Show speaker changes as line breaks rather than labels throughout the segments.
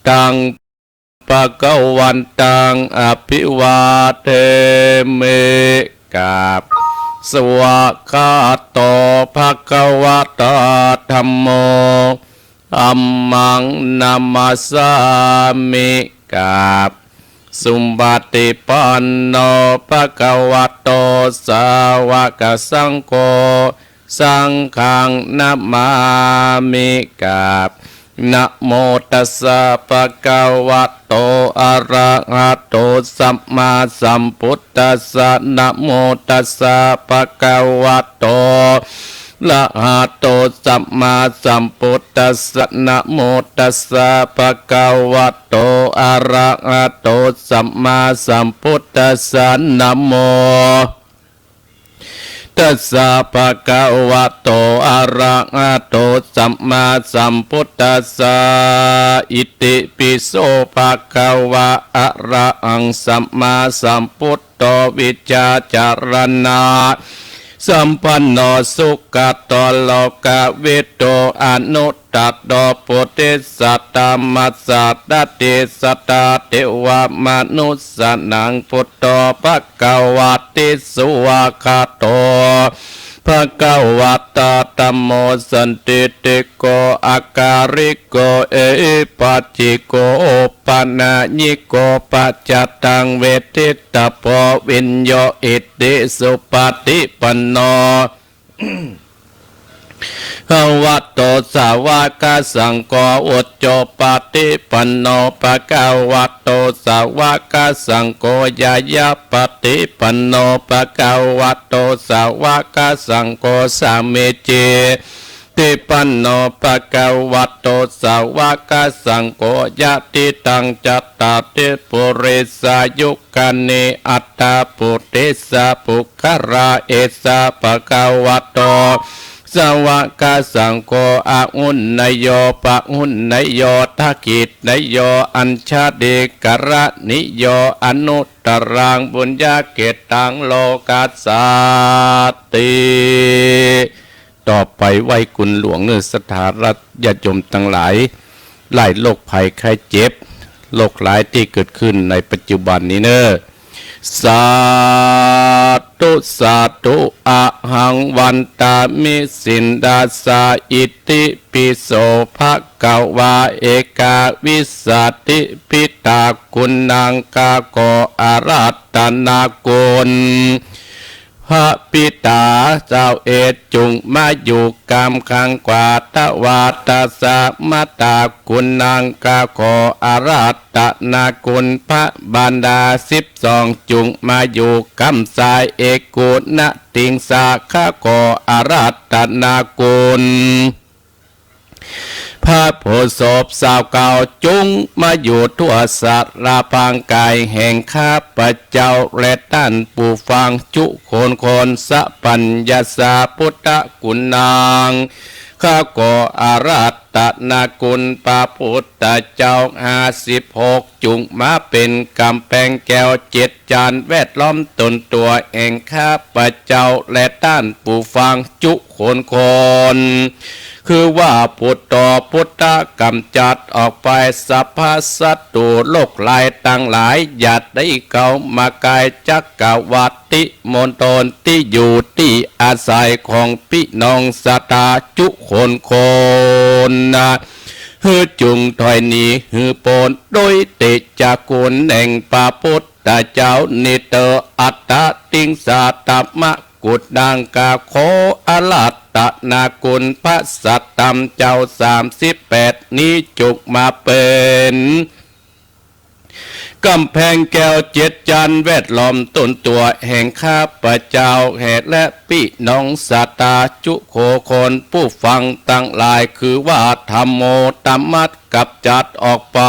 ตังปะกวันตังอภิวาเทมิกาบสวากาโตภะคะวะตาธัมโมธัมมังนัมมัสสามิกาบสุปฏิปันโนภะคะวะโตสาวกสังโฆสังฆังนัมมามิกาบนะโมตัสสะภะคะวะโตอะระหะโตสัมมาสัมพุทธัสสะนะโมตัสสะภะคะวะโตอะระหะโตสัมมาสัมพุทธัสสะนะโมตัสสะภะคะวะโตอะระหะโตสัมมาสัมพุทธัสสะนะโมตัสสะภะคะวะโตอะระหะโตสัมมาสัมพุทธัสสะอิติปิโสภะคะวะอะระหังสัมมาสัมพุทโธวิชาจารณะสัมปันโนสุขโตโลกวิโตอนุตตโตปุถิสัตตมัสสะตติสัตตเทวมนุสสนังพุทโธภะคะวะติสุวะคาโตภะคะวะตาธัมโมสันติติโกอาการิโกเอปัจจิโกปนะญิโกปัจจตังเวทิตาโพวิญโยอิติสุปฏิปันโนภวะโตสาวกสังโฆอุจโจปฏิปันโนภะคะวะโตสาวกสังโฆยายาปฏิปันโนภะคะวะโตสาวกสังโฆสามิจิติปันโนภะคะวะโตสาวกสังโฆยะติตังจัตตาติปุริสายุกันิอัตตาปุติสาปุคราเอสาภะคะวะโตสวากาสังโฆอาหุนนโยปะหุนนโยทักขิตนโยอัญชาเดกระนิโยอนุตตรังบุญญาเกตังโลกัสสาติต่อไปไหวกุลหลวงเนื้อสถารัตญาติโยมทั้งหลายไล่โรคภัยไข้เจ็บโรคหลายที่เกิดขึ้นในปัจจุบันนี้เนอะสาธุสาธุอะหังวันตามิสินดาสาอิติปิโสภะคะวะเอกาวิสัตติพิตาคุณังกาโกอารัตนากุลพระปิตาเจ้าเอตจุงมาอยู่กามคังกวาตวาตาสะมตาคุณนางกาโคอาราตนาคุณพระบรรดา12จุงมาอยู่กำสายเอกุณติงสาขาโคอาราตนาคุณพระโพธิ์ศพสาวเก่าจุงมาอยู่ทั่วสัตว์ราพังกายแห่งข้าพเจ้าและท่านผู้ฟังจุโคนสัปัญญาสาพุทธกุณนางข้าก็อาราตนาคุณพระพุทธเจ้า56จุงมาเป็นกำแพงแก้ว7จานแวดล้อมตนตัวแห่งข้าพเจ้าและท่านผู้ฟังจุคนคือว่าพุทธพุทธกำจัดออกไปสัพพสัตตุโลกหลายต่างหลายอย่าได้เข้ามากายจักกรวรรดิมณฑลที่อยู่ที่อาศัยของพี่น้องสัตตาจุคนนะฮือจุงถอยหนีฮือโปนโดยเตจักกุลแห่งพระพุทธเจ้านิเตออัตตติงสาตมะกุดดังกาโคอลัตตนากุลพระสัตตมเจ้า38นี้จุกมาเป็นกำแพงแก้ว7จานแวดล้อมต้นตัวแห่งข้าพเจ้าแห่และพี่น้องสัตตาจุโคคนผู้ฟังตั้งหลายคือว่าธรรมโมธรรมัดกับจัดออกไป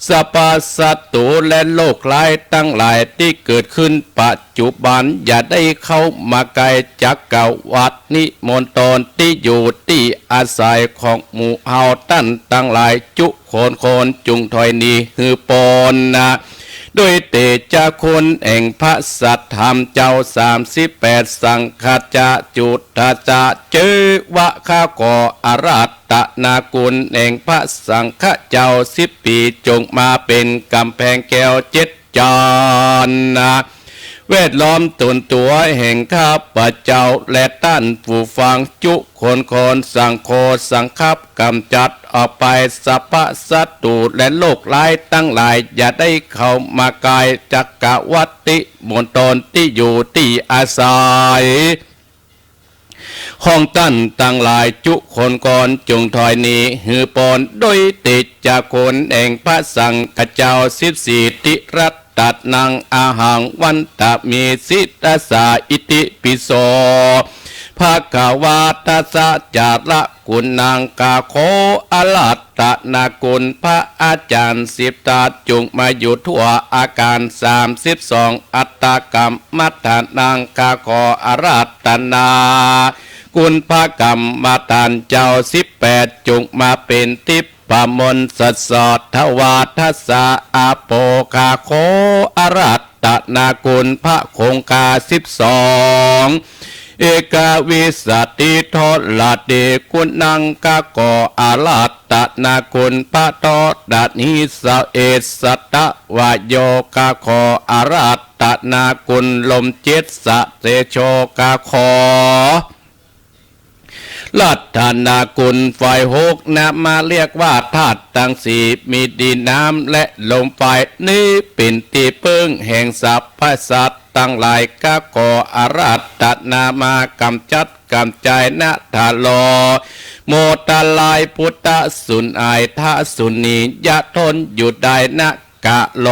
สัพพสัตตุและโลกหลายตั้งหลายที่เกิดขึ้นปัจจุบันอย่าได้เข้ามาไกลจักกรวรรดินิมนตนที่อยู่ที่อาศัยของหมู่เฮาตั้งหลายจุโคนจุงถอยนีฮือปนนะ ด้วยเตจาคุณแห่งพระสัทธรรมเจ้า38สังฆจะจุตตาจะเจวะข้าก่ออาราตนากุลแห่งพระสังฆเจ้า10 ปีจงมาเป็นกำแพงแก้ว7 จานนะเวทล้อมตนตัวแห่งข้าพเจ้าและท่านผู้ฟังจุคนสังโฆสังคับกำจัดออกไปสัพพสัตตุและโลกร้ายตั้งหลายอย่าได้เข้ามากายจักรวัติมณฑลที่อยู่ที่อาศัยห้องตั้นตั้งหลายจุคนก่อนจงถอยนี้หือปอนโดยติดจากคนแห่งพระสังฆเจ้า14ติรัตตัดนังอาหังวันตะมีสิตาสาอิติปิโสภาคาวาทัสสะจาระกุณนางกาโคอลัตตนากุลพระอาจารย์10 ตาจงมาอยู่ทั่วอาการ32อัตตกรรมมัทธานางกาโคอรัตตนากุลพระกรรมมาตานเจ้า18จงมาเป็นทิพปมนสัสสดทวาทัสสะอาโปคาโคอรัตตนากุลพระคงคา12เอกวิสติโทลาเดกุณังกะโกอาลัตตนากุลพระโตดันิสเอสตะวะโยกะโคอารัตตนากุลลมเจตสะเตโชกะโคลัทธนากุลไฟ6นะมาเรียกว่าธาตุทั้ง4มีดินน้ำและลมไฟนี้เป็นที่พึ่งแห่งสรรพสัตว์ตั้งหลายกะก่ออาราตนามากำจัดกำจายนะทาโลโมตาลายพุทธสุนอายทาสุนียะทนอยู่ได้นะกะโล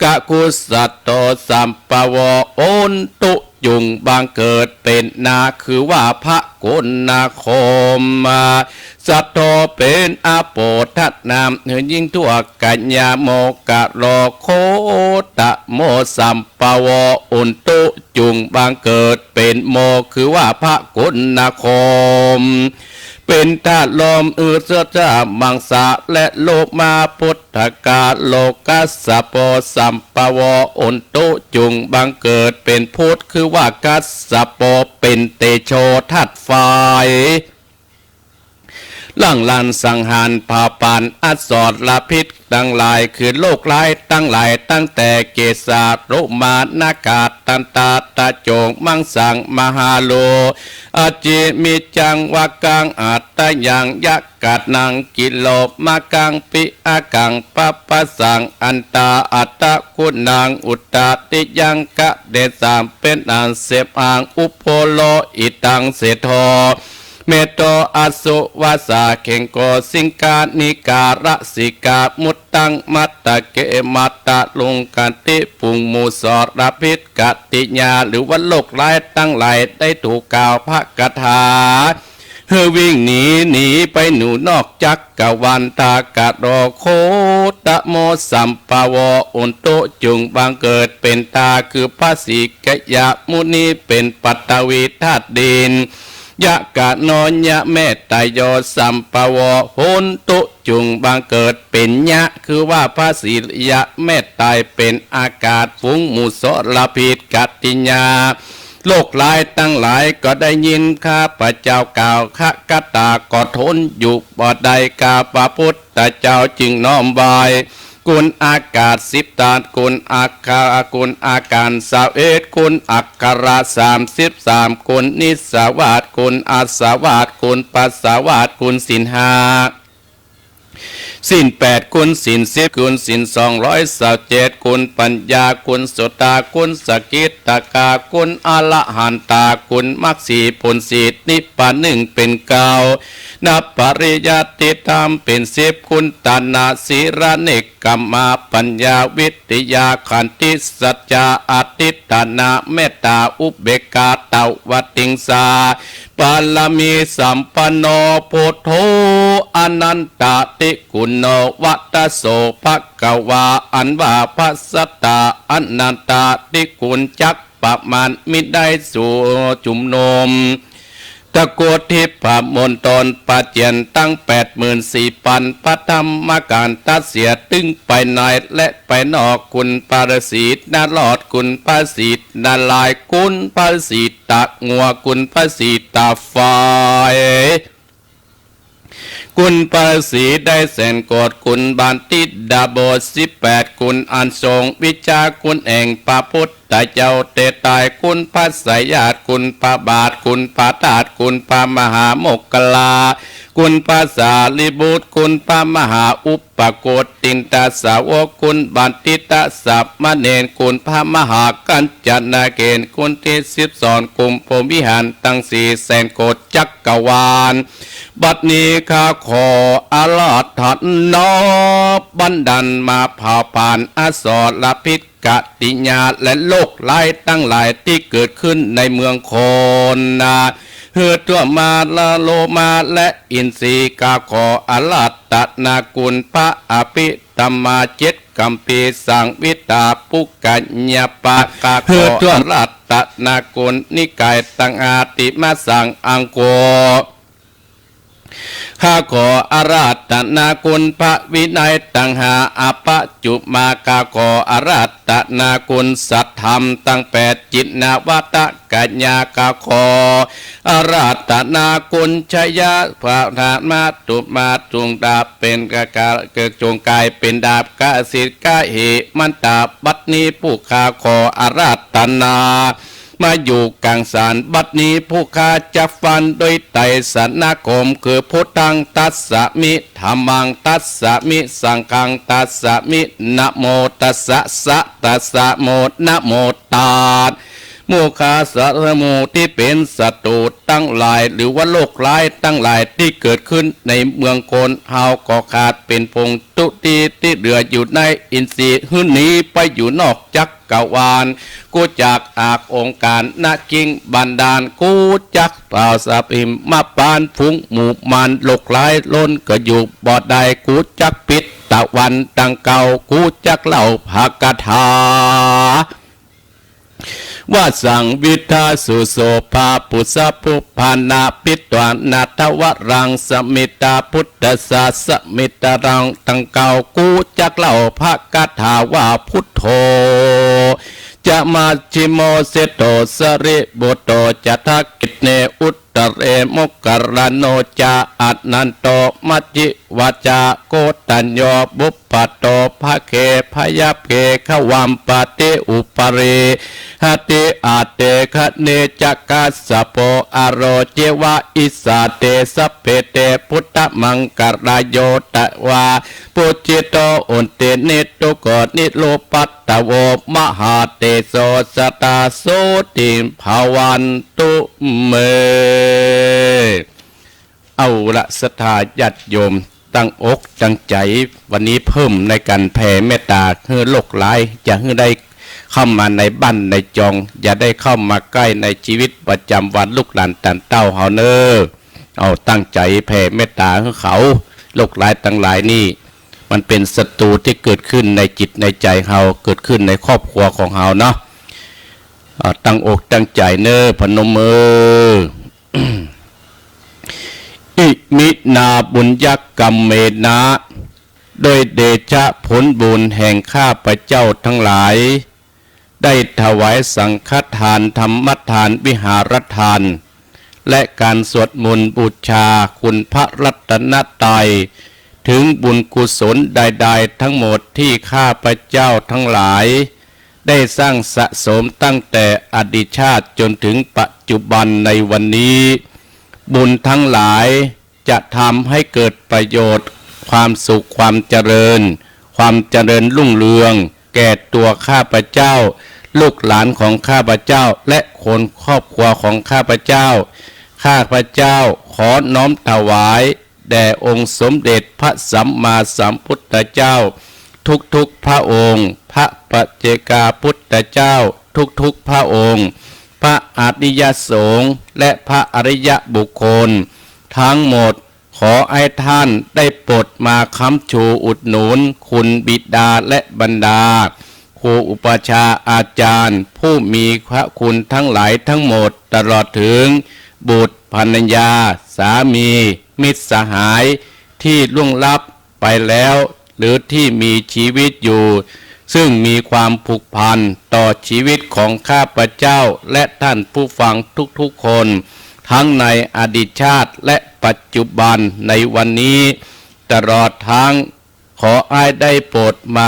กะกุสัตโตสัมปวะโอนตุยุงบางเกิดเป็นนาคือว่าพระกุณาคมสัตโตเป็นอาโปทัตนามเหือยิ่งทั่วกัญญาโมกะโลโคตะโมสัมปวะอุนตุจุงบางเกิดเป็นโมคือว่าพระกุณาคมเป็นธาตุลมเสื้อจ้ามังสะและโลมาพุทธกาโลกัสสะโปสัมปวะอุนตุจุงบังเกิดเป็นพุทธคือว่ากัสสะโปเป็นเตโชธาตุไฟล่างลันสังหารผาปานอัศรละพิษตั้งหลายคือโลกร้ายตั้งหลายตั้งแต่เกศาโรมานาคาตันตาตาโจงมังสังมหาโลอาจิมิจังวากังอัตตยังยักกัดนังกิโลมากังปิอากังปัปปะสังอันตาอัตตะคุณนางอุตตติยังกะเดสามเป็นอันเสพอังอุโพโลอิตังเสโทเมตโตอสุวาสาเข่งโกสิงกานิการะสิกามุตตังมัตตะเกมัตตะลุงกันติปุงมูสอรพิษกติญาหรือว่าโลกร้ายตั้งหลายได้ถูกกล่าวพระคาถาเฮวิ่งหนีไปหนูนอกจักกะวันตากะโรโคตะโมสัมปวะอุนตุจุงบางเกิดเป็นตาคือพระสิกยะมุนีเป็นปัตตวีธาตุดินยะกะนอนยะแม่ตายโยสัมปวะโหนตุจุงบางเกิดเป็นยะคือว่าพระศิริยะแม่ตายเป็นอากาศฟุ้งมุสลพิษกัตติญาโลกหลายตั้งหลายก็ได้ยินข้าพระเจ้ากล่าวข้ากตาก็ทนอยู่บ่ได้กาพระพุทธเจ้าจึงน้อมบายกุลอากาศ10 ตากุลอาคากุลอาการ21กุลอักขระ33กุลนิสวาสกุลอาสวาสกุลปัสสาวาสกุลศีล5ศีล8กุลศีล10กุลศีล227กุลปัญญากุลสุตตากุลสกิตตกากุลอรหันตากุลมรรค4ผล4นิพพาน1เป็น9นับปริยัติธรรมเป็น10กุลตนาสีระเนกกรรมาปัญญาวิทยาขันติสัจจะอติตนาเมตตาอุเบกขาเตวติงสาปาลมีสัมปันโนพุทโธอนันตติกุณโนวัตโสภควาอันว่าภัสสตาอนันตติกุณจักปะมันมิได้สู่จุมนม ตะโกทิพมณฑลปะเจียนตั้ง84,000พระธรรมการตัดเสียตึงไปในและไปนอกคุณปารสีนาลอดคุณปาสีนาลายคุณปาสีตะงัวคุณปาสีตาไฟคุณปาสีได้แสนโกดคุณบานติดดาโบ18คุณอันทรงวิชาคุณแห่งพระพุทธเจ้าเตตายคุณพระสยาตคุณพระบาทคุณพระตาดคุณพระมหาโมกขลาคุณพระสารีบุตรคุณพระมหาอุปโกฏตินตาสาวกคุณบันติตาสัพมเนนคุณพระมหากัญจนาเกณฑ์คุณที่12กุมภวิหารตั้ง4 แสนโกฏจักรวาลบัดนี้ข้าขออาราธนาบันดันมาเผ่าผ่านอสรพิษกติญาและโลกหลายตั้งหลายที่เกิดขึ้นในเมืองโคนนาเฮือตัวมาละโลมาและอินทรีกาขออาราธนาคุณพระอภิธรรมา7กัมพีสังวิตาปุกัญญาปากาขออาราธนาคุณนิกายตังอาติมาสังอังโกข้าขออาราธนาคุณพระวินัยตังหาอปจุมาคาขออาราธนาคุณสัทธรรมตั้ง8จิตนาวตะกัญญาคาขออาราธนาคุณชยะพระธามาตุมาจุงดาบเป็นกากาเกิดจงกายเป็นดาบกะสิทธิ์กะเหมันตาบัดนี้ผู้ข้าขออาราธนามาอยู่กลางสารบัดนี้ผู้ข้าจะฟันโดยไตรสนาคมคือพุทธังตัสสะมิธัมมังตัสสะมิสังฆังตัสสะมินะโมตัสสะสะตัสสะโมนะโมตาสโมคาสะระโมที่เป็นศัตรูตั้งหลายหรือว่าโลกร้ายตั้งหลายที่เกิดขึ้นในเมืองโคนเฮาก็ขาดเป็นพงตุตีที่เหลืออยู่ในอินทรีย์หื้นนี้ไปอยู่นอกจักกะวาลกูจากอากองค์การนากิงบันดาลกูจักเปล่าสะพิมมาปานฟุ้งหมู่มันโลกร้ายล้นก็อยู่บ่อใดกูจักปิดตะวันตังเก่ากูจักเล่าภากถาว่าสังวิทาสุโสภาปุสะปุพานาปิตวานาทวรังสมิตาพุทธสาสมิตรังตังเก่ากูจักเล่าภากถาว่าพุทโธจะมาชิโมเสโตสริบุโตจะทักกิเนอุตตเรมกรโนจาอัตนันโตมัจจิวาจาโกตัญโยบุปปโตภะเคพยาเพขวัมปติอุปเรหติอาเตคะเนจักกัสสะโปอโรเจวะอิสาเตสัพเพเตพุทธมังกรายโยตะวาปุจิโตอุนเตนิตุโกนิโลปัตตโวมหาเตโสสตาโสติภาวันตุเมเอาละศรัทธาญาติโยมตั้งอกตั้งใจวันนี้เพิ่มในการแผ่เมตตาให้โลกหลายจะให้ได้เข้ามาในบ้านในจองอย่าได้เข้ามาใกล้ในชีวิตประจำวันลูกหลานตันเต้าเฮาเนอเอาตั้งใจแผ่เมตตาให้เขาโลกหลายตั้งหลายนี่มันเป็นศัตรูที่เกิดขึ้นในจิตในใจเฮาเกิดขึ้นในครอบครัวของเฮาเนาะตั้งอกตั้งใจเนอพนมมือ อิมินาบุญยักกรรมเมนะโดยเดชะผลบุญแห่งข้าพเจ้าทั้งหลายได้ถวายสังฆทานธรรมทานวิหารทานและการสวดมนต์บูชาคุณพระรัตนตรัยถึงบุญกุศลใดๆทั้งหมดที่ข้าพเจ้าทั้งหลายได้สร้างสะสมตั้งแต่อดีตชาติจนถึงปัจจุบันในวันนี้บุญทั้งหลายจะทำให้เกิดประโยชน์ความสุขความเจริญรุ่งเรืองแก่ตัวข้าพเจ้าลูกหลานของข้าพเจ้าและคนครอบครัวของข้าพเจ้าข้าพเจ้าขอน้อมถวายแด่องค์สมเด็จพระสัมมาสัมพุทธเจ้าทุกพระองค์พระปัจเจกาพุทธเจ้าทุกพระองค์พระอริยสงฆ์และพระอริยบุคคลทั้งหมดขอให้ท่านได้โปรดมาค้ำชูอุดหนุนคุณบิดาและบรรดาครูอุปชาอาจารย์ผู้มีพระคุณทั้งหลายทั้งหมดตลอดถึงบุตรภ ภรรยาสามีมิตรสหายที่ล่วงลับไปแล้วหรือที่มีชีวิตอยู่ซึ่งมีความผูกพันต่อชีวิตของข้าพเจ้าและท่านผู้ฟังทุกๆคนทั้งในอดีตชาติและปัจจุบันในวันนี้ตลอดทั้งขออ้ายได้โปรดมา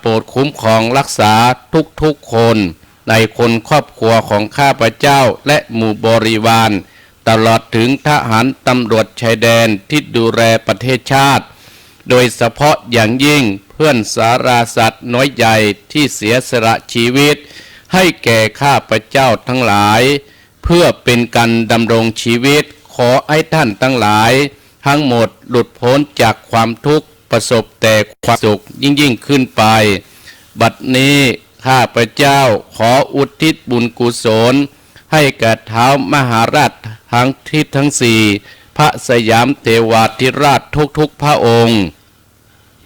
โปรดคุ้มครองรักษาทุกๆคนในคนครอบครัวของข้าพเจ้าและหมู่บริวารตลอดถึงทหารตำรวจชายแดนที่ดูแลประเทศชาติโดยเฉพาะอย่างยิ่งเพื่อนสาราสัตว์น้อยใหญ่ที่เสียสละชีวิตให้แก่ข้าพเจ้าทั้งหลายเพื่อเป็นการดำรงชีวิตขอให้ท่านทั้งหลายทั้งหมดหลุดพ้นจากความทุกข์ประสบแต่ความสุขยิ่งขึ้นไปบัดนี้ข้าพเจ้าขออุทิศบุญกุศลให้แก่ท้าวมหาราชทั้งทิศทั้งสี่พระสยามเทวาธิราชทุกพระองค์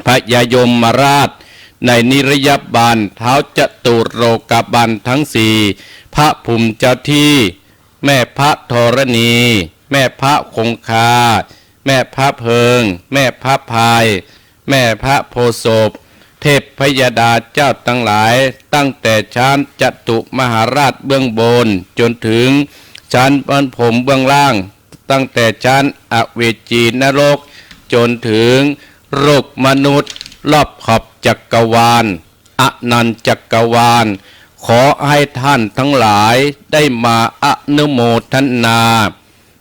พระยายมราชในนิรยบาลเท้าจตุโรกบาลทั้งสี่พระภูมิเจ้าที่แม่พระธรณีแม่พระคงคาแม่พระเพิงแม่พระพายแม่พระโพธิ์ศพเทพพยดาเจ้าทั้งหลายตั้งแต่ชั้นจตุมหาราชเบื้องบนจนถึงชั้นบรรพมเบื้องล่างตั้งแต่ชั้นอเวจีนรกจนถึงโลกมนุษย์รอบขอบจักรวาลอนันตจักรวาลขอให้ท่านทั้งหลายได้มาอนุโมทนา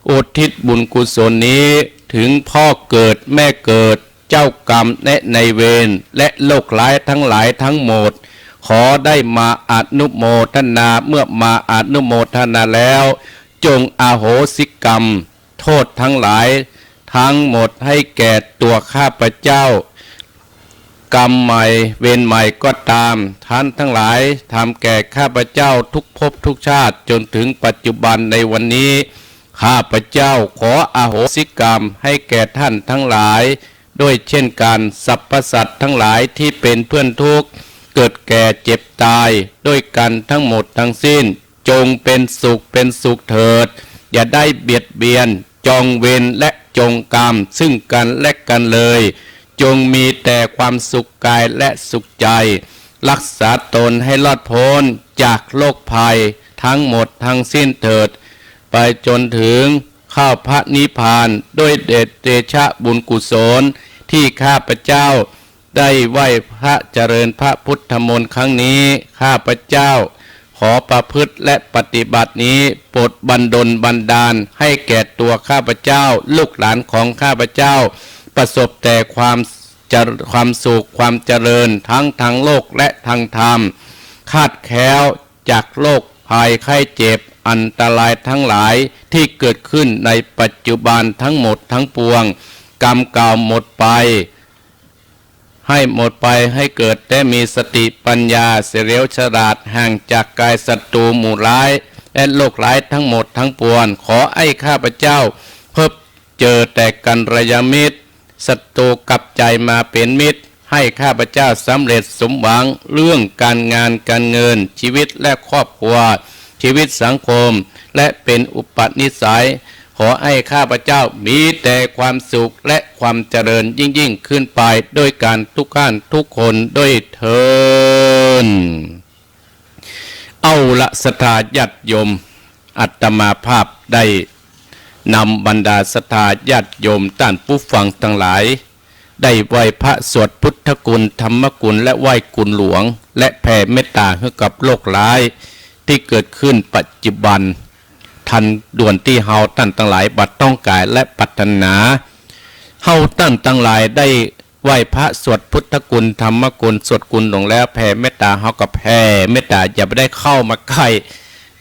อุทิศบุญกุศลนี้ถึงพ่อเกิดแม่เกิดเจ้ากรรมและในเวรและโลกร้ายทั้งหลายทั้งหมดขอได้มาอนุโมทนาเมื่อมาอนุโมทนาแล้วจงอโหสิกรรมโทษทั้งหลายทั้งหมดให้แก่ตัวข้าพเจ้ากรรมใหม่เวรใหม่ก็ตามท่านทั้งหลายทำแก่ข้าพเจ้าทุกภพทุกชาติจนถึงปัจจุบันในวันนี้ข้าพเจ้าขออโหสิกรรมให้แก่ท่านทั้งหลายด้วยเช่นกันสรรพสัตว์ทั้งหลายที่เป็นเพื่อนทุกข์เกิดแก่เจ็บตายด้วยกันทั้งหมดทั้งสิ้นจงเป็นสุขเถิดอย่าได้เบียดเบียนจองเวรและจงกรรมซึ่งกันและกันเลยจงมีแต่ความสุขกายและสุขใจรักษาตนให้รอดพ้นจากโรคภัยทั้งหมดทั้งสิ้นเถิดไปจนถึงเข้าพระนิพพานด้วยเดชะบุญกุศลที่ข้าพเจ้าได้ไหว้พระเจริญพระพุทธมนต์ครั้งนี้ข้าพเจ้าขอประพฤติและปฏิบัตินี้โปรดบันดลบันดาลให้แก่ตัวข้าพเจ้าลูกหลานของข้าพเจ้าประสบแต่ความสุขความเจริญทั้งทางโลกและทางธรรมคาดแคล้วจากโรคภัยไข้เจ็บอันตรายทั้งหลายที่เกิดขึ้นในปัจจุบันทั้งหมดทั้งปวงกรรมเก่าหมดไปให้หมดไปให้เกิดแต่มีสติปัญญาเฉลียวฉลาดห่างจากกายศัตรูหมู่ร้ายและโลกร้ายทั้งหมดทั้งปวงขอให้ข้าพเจ้าพบเจอแต่กัลยาณมิตรศัตรูกลับใจมาเป็นมิตรให้ข้าพเจ้าสำเร็จสมหวังเรื่องการงานการเงินชีวิตและครอบครัวชีวิตสังคมและเป็นอุปนิสัยขอให้ข้าพเจ้ามีแต่ความสุขและความเจริญยิ่งขึ้นไปด้วยการทุกท่านทุกคนด้วยเถิดเอาละศรัทธาญาติโยมอาตมาภาพได้นำบรรดาศรัทธาญาติโยมท่านผู้ฟังทั้งหลายได้ไหว้พระสวดพุทธคุณธรรมคุณและไหว้คุณหลวงและแผ่เมตตาให้กับโลกร้ายที่เกิดขึ้นปัจจุบันทันด่วนที่เฮาท่านทั้งหลายบัดต้องการและปรารถนาเฮาท่านทั้งหลายได้ไหว้พระสวดพุทธคุณธรรมคุณสวดคุณลงแล้วแผ่เมตตาเฮาก็แผ่เมตตาอย่าไปได้เข้ามาใกล้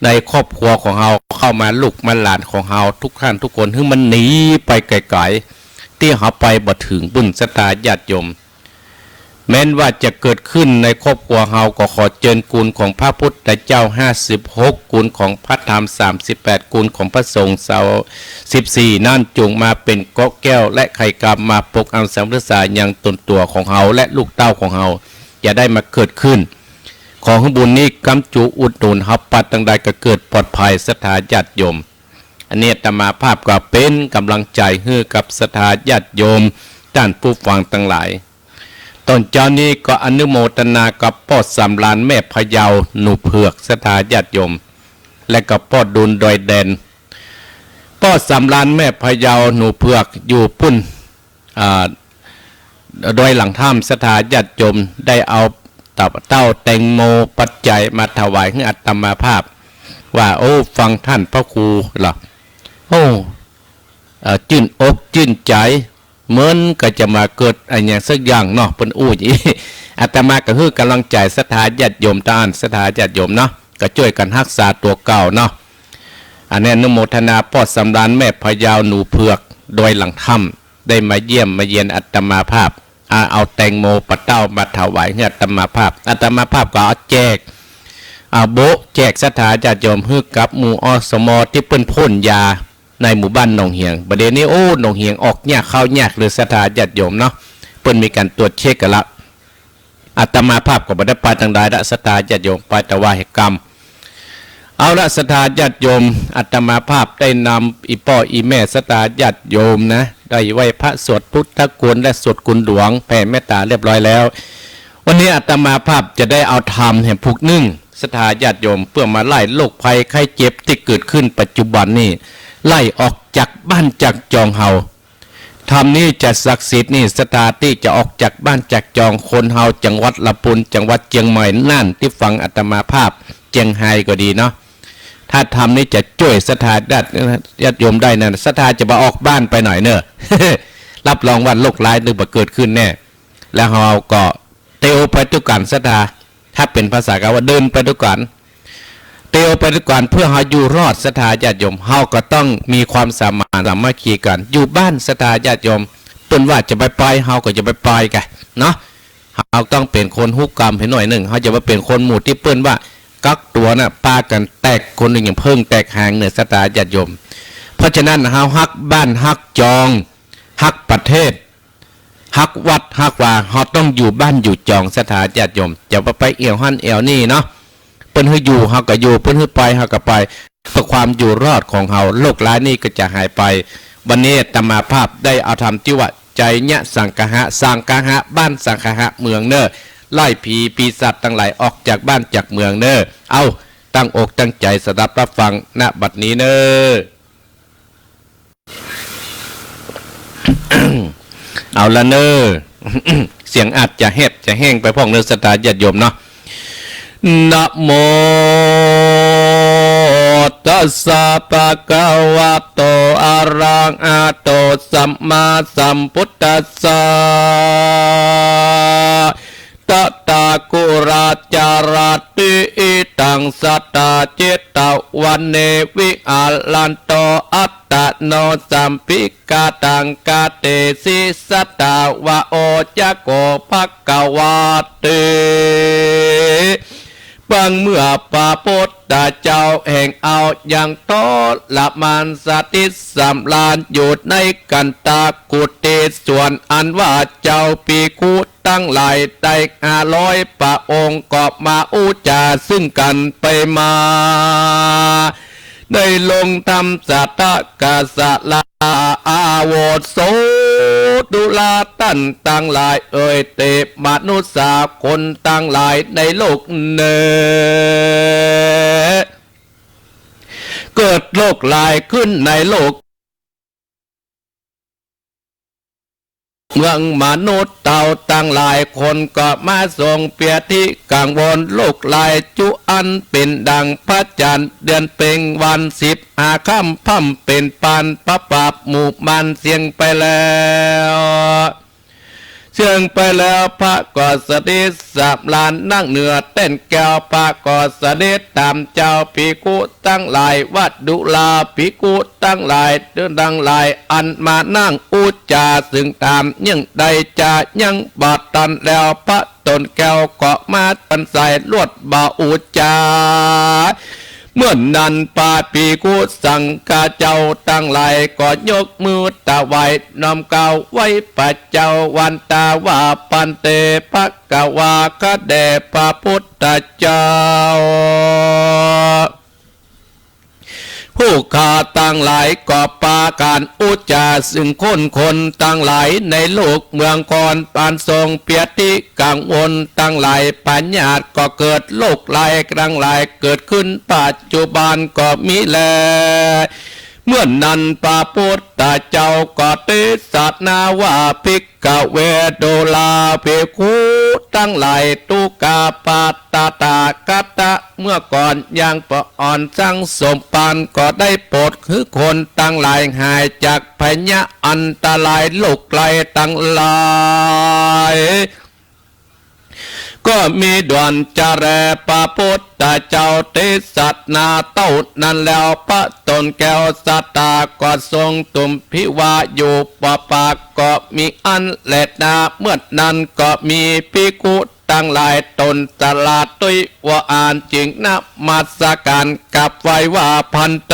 ในครอบครัวของเฮาเข้ามาลูกมาหลานของเฮาทุกท่านทุกคนให้มันหนีไปไกลๆที่เฮาไปบ่ถึงบุญศรัทธาญาติโยมแม้นว่าจะเกิดขึ้นในครอบครัวเฮาก็ขอเจิญคุณของพระพุทธเจ้า56คุณของพระธรรม38คุณของพระสงฆ์14นั่นจงมาเป็นเกาะแก้วและไข่กรรมมาปกอังสัมฤทธายังตนตัวของเฮาและลูกเต้าของเฮาอย่าได้มาเกิดขึ้นขอให้บุญนี้กำจุอุดหนุนเฮาปัดต่างใดก็เกิดปลอดภัยศรัทธาญาติโยม อันนี้อาตมาภาพก็เป็นกำลังใจให้กับศรัทธาญาติโยมท่านผู้ฟังทั้งหลายตอนเจ้านี้ก็อนุโมทนากับพ่อสำรานแม่พะเยาหนูเผือกศรัทธาญาติโยมและกับพ่อดุลดอยแดนพ่อสำรานแม่พะเยาหนูเผือกอยู่ปุ่นโดยหลังถ้ำศรัทธาญาติโยมได้เอาเต้าแตงโมปัจจัยมาถวายให้อาตมาภาพว่าโอ้ฟังท่านพระครูหรอโอ้จื่นอกจื่นใจเหมือนก็จะมาเกิดอะไรอย่างสักอย่างเนาะเป็นอู้ยี่อาตมาก็คือกำลังใจศรัทธาญาติโยมตานศรัทธาญาติโยมเนาะก็ช่วยกันรักษาตัวเก่าเนาะอันนี้อนุโมทนาพ่อสำรานแม่พะเยาหนูเผือกโดยหลังถ้ำได้มาเยี่ยมมาเยียนอาตมาภาพเอาแตงโมปะเต้ามาถวายให้อาตมาภาพอาตมาภาพก็เอาแจกโบแจกศรัทธาญาติโยมให้กับหมู่อสมที่เปิ้นพ่นยาในหมู่บ้านหนองเหียงประเด็นนี้โอ้หนองเหียงออกยากเข้ายากหรือศรัทธาญาติโยมเนาะเปิ้นมีการตรวจเช็คกันละอาตมาภาพก็บ่ได้ไปทางใดละศรัทธาญาติโยมไปแต่ว่าเหตุกรรมเอาละศรัทธาญาติโยมอาตมาภาพได้นำอีพ่ออีแม่ศรัทธาญาติโยมนะได้ไหว้พระสวดพุทธคุณและสวดคุณหลวงแผ่เมตตาเรียบร้อยแล้ววันนี้อาตมาภาพจะได้เอาธรรมแห่งผูกนึ่งศรัทธาญาติโยมเพื่อมาไล่โรคภัยไข้เจ็บที่เกิดขึ้นปัจจุบันนี้ไล่ออกจากบ้านจากจองเฮาธรรมนี้จะศักดิ์สิทธิ์นี่ศรัทธาที่จะออกจากบ้านจากจองคนเฮาจังหวัดลำพูนจังหวัดเชียงใหม่น่านที่ฟังอาตมาภาพเชียงไฮ้ก็ดีเนาะถ้าทำนี้จะช่วยศรัทธาญาติโยมได้นะศรัทธาจะมาออกบ้านไปหน่อยเนอะ รับรองว่าโรคร้ายนึกว่าเกิดขึ้นแน่แล้วเราก็เตโอไปทุกการศรัทธาถ้าเป็นภาษากาว่าเดินไปทุกการเตโอไปทุกการเพื่อเราอยู่รอดศรัทธาญาติโยมเราก็ต้องมีความสามารถสามัคคีกันอยู่บ้านศรัทธาญาติโยมเปิ้นว่าจะไปเราก็จะไปกันเนาะเราต้องเป็นคนฮุกกรรมให้หน่อยหนึ่งเราจะมาเป็นคนหมู่ที่เปิ้นว่ากักตัวน่ะปากันแตกคนหนึ่งอย่างเพิ่งแตกหางเนี่ยศรัทธาญาติโยมเพราะฉะนั้นเราฮักบ้านฮักจองฮักประเทศฮักวัดฮักว่าเราต้องอยู่บ้านอยู่จองศรัทธาญาติโยมจะไปเอี่ยวหั่นเอี่ยวนี่เนาะเปิ้นให้อยู่เราก็อยู่เปิ้นให้ไปเราก็ไปเพื่อความอยู่รอดของเราโรคร้ายนี้ก็จะหายไปวันนี้อาตมาภาพได้เอาธรรมที่ว่าใจญะสังคหะสังคหะบ้านสังคหะเมืองเนอไล่ผีปีศาจทั้งหลายออกจากบ้านจากเมืองเนอเอาตั้งอกตั้งใจสดับรับฟังณบัดนี้เนอ เอาละเนอ เสียงอาจจะแหบจะแห้งไปพ่องเนื้อสตาญาติโยมเนาะนะโมตัสสะภะคะวะโตอะระหะโตสัมมาสัมพุทธัสสะตตากุราจาราติอิตังสัตตาเจตวันเนวิอาลันโตอัตตโนสัมภิกาตังกาเตสิสัตตาวะโอจะโกภกวาเตบังเมื่อพระพุทธเจ้าแห่งเอาอย่างโตละมันสติสำลานอยู่ในกันตากุฏิส่วนอันว่าเจ้าปีคุตั้งหลายได้500พระองค์ก็มาอุจาซึ่งกันไปมาได้ลงทำสัตตกาสลาอาโวโสดุลาตันตั้งหลายเอ่ยเตมนุษาคนตั้งหลายในโลกเนเกิดโลกลายขึ้นในโลกเมืองมนุษย์เต่าตั้งหลายคนก็มาทรงเปียที่กังวลโลกลายจุอันเป็นดังพระจันทร์เดือนเพ็งวัน15ค่ำพ่ำเป็นปานประปาบหมู่มันเสียงไปแล้วเชื่องไปแล้วพระกอสดิสับลานนั่งเหนือเต้นแก้วพระกอสดิตามเจ้าภิกขุตั้งหลายวัดดุลาภิกขุตั้งหลายเดินดังหลายอันมานั่งอุจจาซึ่งตามยังใดจะยังบาดตันแล้วพระตนแก้วเกาะมาตันใส่ลวดบาอุจจาเมื่อนั้นปาปีกุสังกาเจ้าตั้งหลายก็ยกมือตะไว้น้อมเก่าไว้ปัจเจ้าวันตาว่าปันเตภกวาคะแด่พระพุทธเจ้า ผู้ข้าตั้งหลายก็ปาการอุจจาซึ่งคนตั้งหลายในโลกเมืองก่อนปานทรงเปียติกังวลตั้งหลายปัญญาก็เกิดโลกหลายกลางหลายเกิดขึ้นปัจจุบันก็มีแลเมื่อนั้นพระพุทธเจ้าก็เทศนาว่าภิกขเวโดลาภิกขุตั้งหลายตุกาปัตตตากตะเมื่อก่อนยังปะอ่อนสังสมปานก็ได้โปรดคือคนตั้งหลายหายจากพยะอันตรายโลกไกลตั้งหลายก็มีด่วนจะแรพระพุทธเจ้าเทศนาเต้านั้นแล้วพระตนแก้วสัตตาก็ทรงตุมพิวาอยู่ปะปากก็มีอันแลดนาเมื่อนั้นก็มีภิกขุตั้งหลายตนตลาดตุยว่าอ่านจริงนะมาสการกับไว้ว่าพันเต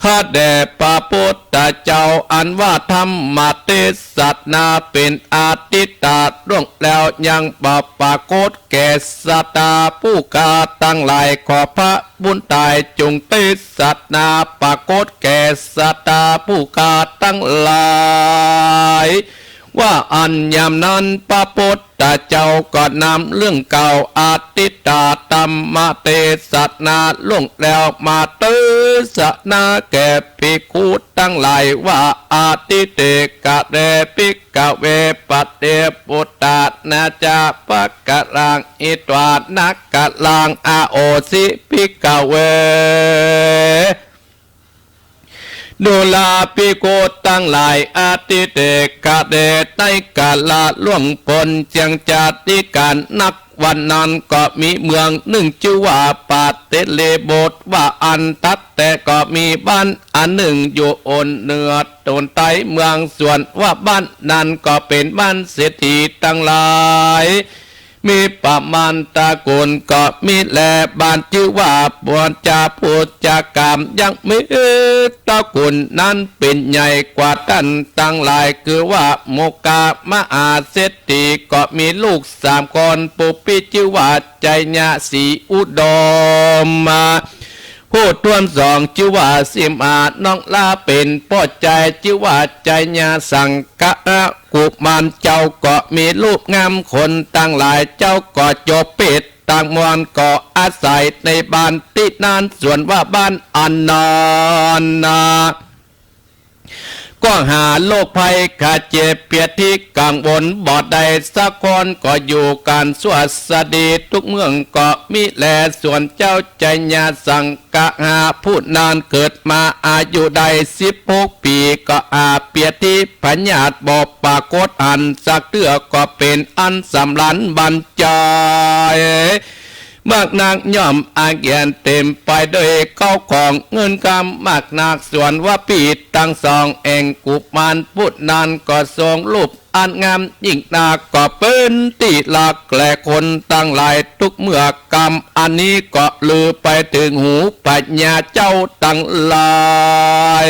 ข้าแด่พระพุทธเจ้าอันว่าธรรมเทศนาเป็นอาทิตตาล่วงแล้วยังปากฏแก่สัตตาผู้กาตั้งหลายขอพระบุญตายจงเทศนาปากฏแก่สัตตาผู้กาตั้งหลายว่าอันยามนั้นพระพุทธเจ้าก็นำเรื่องเก่าอาทิตตาธรรมเทศนาล่วงแล้วมาเทศนาแก่ภิกขุตั้งหลายว่าอาทิเตกะเรภิกขเวปัตเตปุตตานาจาปะกะลังอิตวานักกะลังอาโอสิภิกขเวดูลาภิกขุตั้งหลายอาทิเตกะเดในกาลาล่วงพ้นเจียงจาติการนักวันนั้นก็มีเมืองหนึ่งชื่อว่าปาเตเลโบทว่าอันตัดแต่ก็มีบ้านอันหนึ่งอยู่โอนเหนือตนใต้เมืองส่วนว่าบ้านนั้นก็เป็นบ้านเศรษฐีตั้งหลายมีประมาณตระกูลก็มีแลบ้านชื่อว่าบวนจาพูจากรรมยังมีตระกูลนั้นเป็นใหญ่กว่าท่านตั้งหลายคือว่าโมกามหาเศรษฐีก็มีลูก3 คนปุปิชื่อว่าใจญาสีอุดมมาผู้ทวน2ชื่อว่าสิมาน้องลาเป็นพ่อใจชื่อว่าใจญาสังกะกุมารเจ้าก็มีลูกงามคนตั้งหลายเจ้าก็จบเป็ดต่างมวลก็อาศัยในบ้านตินานส่วนว่าบ้านอันนอนนาก็หาโรคภัยขาดเจ็บเปียดที่กังวลบอดใดสักคนก็อยู่การสวัสดีทุกเมืองก็มีแลส่วนเจ้าใจญาสังกะหาผู้นานเกิดมาอายุได้16 ปีก็อาเปียดที่พญาตบอกปากฏอันสักเตือก็เป็นอันสำลันบันจายมากนักย่อมอาเกียนเต็มไปด้วยเข้าของเงินกำมากนักส่วนว่าปีตั้ง2เองกุมารพุทธนานก็ทรงรูปอันงามยิ่งนาก็เป็นตีหลักแกล้คนตั้งหลายทุกเมื่อกรรมอันนี้ก็ลือไปถึงหูปัญญาเจ้าตั้งหลาย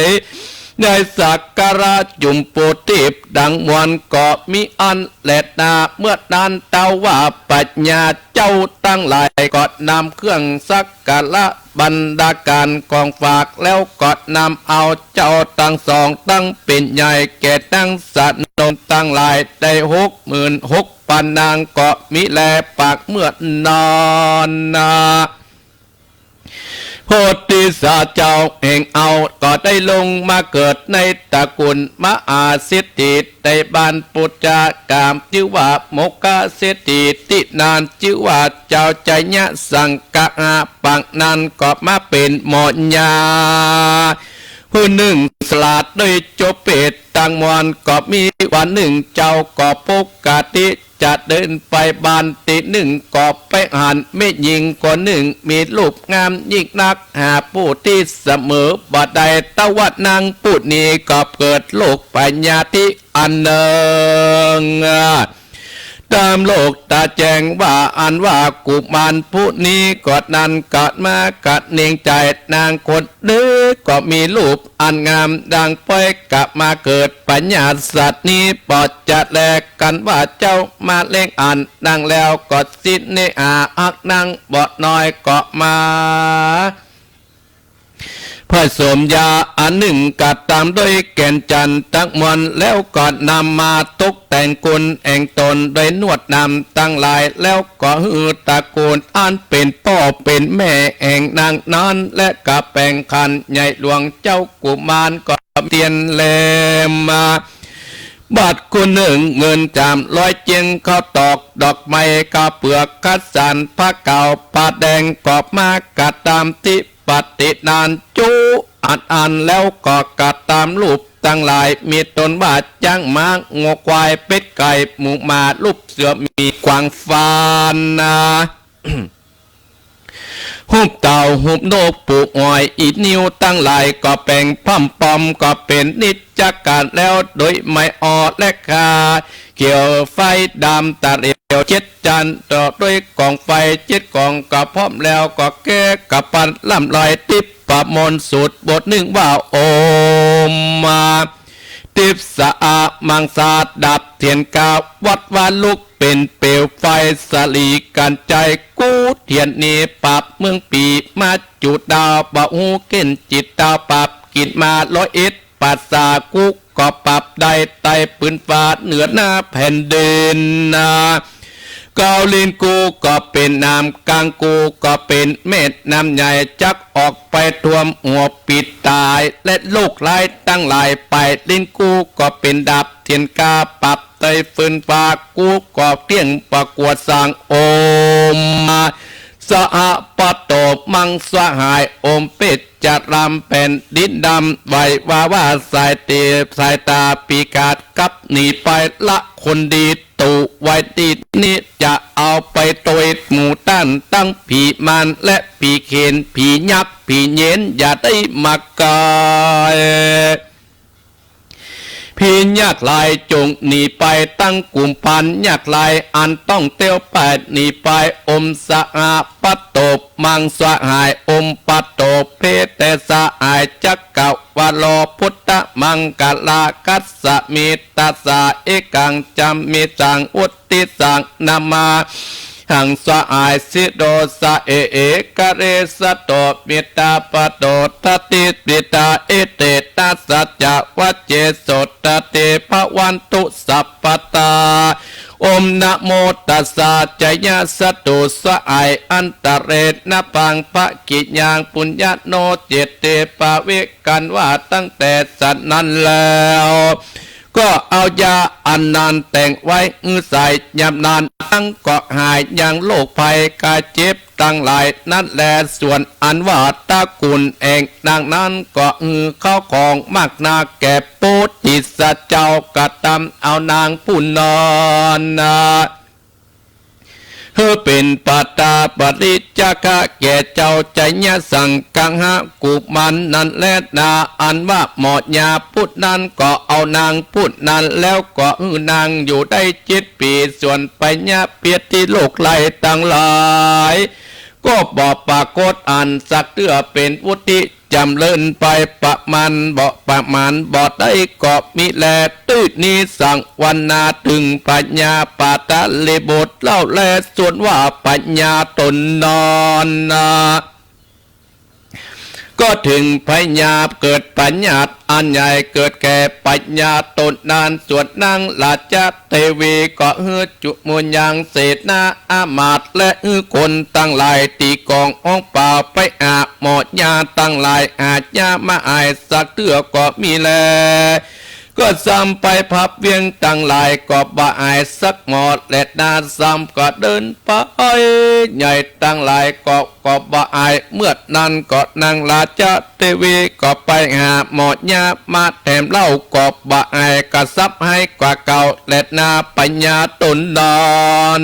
ในสักการะจุมปูติบดังมวลก็มีอันแลดนาเมื่อนั้นเต้าว่าปัญญาเจ้าตั้งหลายก็นำเครื่องสักการะบรรดาการกองฝากแล้วก็นำเอาเจ้าตั้ง2ตั้งเป็นใหญ่แก่ตั้งสัตว์นมตั้งหลายได้66,000 นางก็มีแลปากเมื่อนอนนาโพธิสัตว์เจ้าแห่งเอาก็ได้ลงมาเกิดในตระกูลมหาเศรษฐีในบ้านปุจจากามชื่อว่าโมกขเศรษฐีตินานชื่อว่าเจ้าใจญะสังกะอาปังนันก็มาเป็นหมอญาผู้หนึ่งสลาดด้วยโจเป็ดตังมวนก็มีวันหนึ่งเจ้าก็ปกติจะเดินไปบ้านติหนึ่งก็ไปหันไม่ยิงคนหนึ่งมีรูปงามยิ่งนักหาผู้ที่เสมอบ่ใดตะวัดนางพูดนี้ก็เกิดโลกปัญญาที่อันเนิงตามโลกตาแจงว่าอันว่ากุมารผู้นี้กอดนั้นกอดมากัดเนียงใจนางคนนึกก็มีรูปอันงามดังป้อยกลับมาเกิดปัญญาสัตว์นี้ปอดจะแลกกันว่าเจ้ามาเล่งอันนางแล้วกอดสิ้นในอาอักนางบอดน้อยก็มา ผสมยาอันหนึ่งกัดตามด้วยแก่นจันทร์ตั้งมวลแล้วก็นำมาตกแต่งกุลแองตนโดยนวดนำตั้งหลายแล้วก็ฮือตระกูลอันเป็นพ่อเป็นแม่แห่งนางนั้นและกะแปลงคันใหญ่หลวงเจ้ากุมารก็เตียนแลมาบัดคุณหนึ่งเงินจามร้อยเจียงเขาตอกดอกไม้กาเปลือกคัดสันผ้าเก่าผ้าแดงกอบมากกัดตามที่ปฏินานจูอ่านแล้วก็กัดตามรูปตั้งหลายมีตนบาดจ้างม้างงควายเป็ดไก่หมูหมารูปเสือมีกวางฟานนะ หุบเต่าหุบโนกปูกอ้อยอีนิ้วตั้งหลายก็แป่งพั่มปอมก็เป็นนิจจการแล้วโดยไม่ออและคาเกี่ยวไฟดำตัดเอวเจ็ดจันต่อด้วยกองไฟเจ็ดกองก็พร้อมแล้วก็แก้กับปันล่ำลอยติบประมนสุดบทหนึ่งว่าโอมมาติบสะอามังสาดับเทียนกาวัดวาลุกเป็นเปลวไฟสลีกันใจกูเทียนนี้ปับเมืองปีมาจุดดาวบะหูเก้นจิตดาวปับกินมาร้อยเอ็ดปัสสากุกก็ปับได้ไตปืนฟ้าเหนือหน้าแผ่นดินนาเกาลินกูก็เป็นน้ำกลางกูก็เป็นเม็ดน้ำใหญ่จักออกไปท่วมหัวปิดตายและลูกไล่ตั้งหลายไปลินกูก็เป็นดับเทียนกาปับไตฟืนฟ้ากูก็เที่ยงประกวดสร้างโอมมาสหปโตมังสหายอมเป็ดจะรำเป็นดินดำไว้ว่าสายเตสายตาปีกาดกับหนีไปละคนดีตุไว้ดีนี้จะเอาไปโตยหมู่ต้านตั้งผีมันและผีเข็นผียักษ์ผีเย็นอย่าได้มากายพี่ยากลายจงหนีไปตั้งกลุ่มพันยากลายอันต้องเตียวแปดหนีไปอมสะอาปัตโตมังสหายอมปัตโตเพเตสหายจักกะวะโลพุทธมังกลาคัสสะมิตัสสะเอกังจำมิสังอุตติสังนามาหังสหายสิโดสะเอกะเรสะโตมิตาปโตทัติปิตาเอเตตัสสัจจวัจเจโสตเตภวันตุสัพพตาอมนะโมตัสสะจยะสตุสะไออันตะเรนะปังปะกิจยังปุญญโนเจเตปะเวกันว่าตั้งแต่สัตนั้นแล้วก็เอายาอันนานแต่งไว้ใส่ยำนานตั้งก็หายอย่างโรคภัยกายเจ็บตั้งหลายนั่นแลส่วนอันว่าตากุลเองดังนั้นก็เข้าของมากนาแก่ปูติสเจ้ากระทำเอานางผู้นอนเพื่อเป็นปัตตาปริจคะแก่เจ้าใจญาสังกังหะกุมันนั้นแลนาอันว่าหมอดยาพุทธนั้นก็เอานางพุทธนั้นแล้วก็นางอยู่ได้7 ปีส่วนปัญญาเปียที่โลกไหลตั้งหลายก็บอกปรากฏอันสักเตื้อเป็นวุฒิจำเลินไปประมาณบ่ได้ก็มิแลตื้อนี้สั่งวันนาถึงปัญญาปาตะเลบทเล่าแลส่วนว่าปัญญาตนนอนก็ถึงปัญญาเกิดปัญญาอันใหญ่เกิดแก่ปัญญาตนนานส่วนนางราชเทวีก็จุมุญยังเศษนาอามาตและคนตั้งหลายตีกองอ้องเปล่าไปอาหมอดยาตั้งหลายอาจยามาอายสักเถื่อก็มีแลก็ซ้ำไปพับเวียงตั้งหลายก็บ่อายสักหมอดและนาซ้ำก็เดินไปใหญ่ตั้งหลายก็บ่อายเมื่อนั้นก็นางราชเทวีก็ไปหาหมอดยามาแถมเล่าก็บ่อายก็ซับให้กว่าเก่าและนาปัญญาตนดอน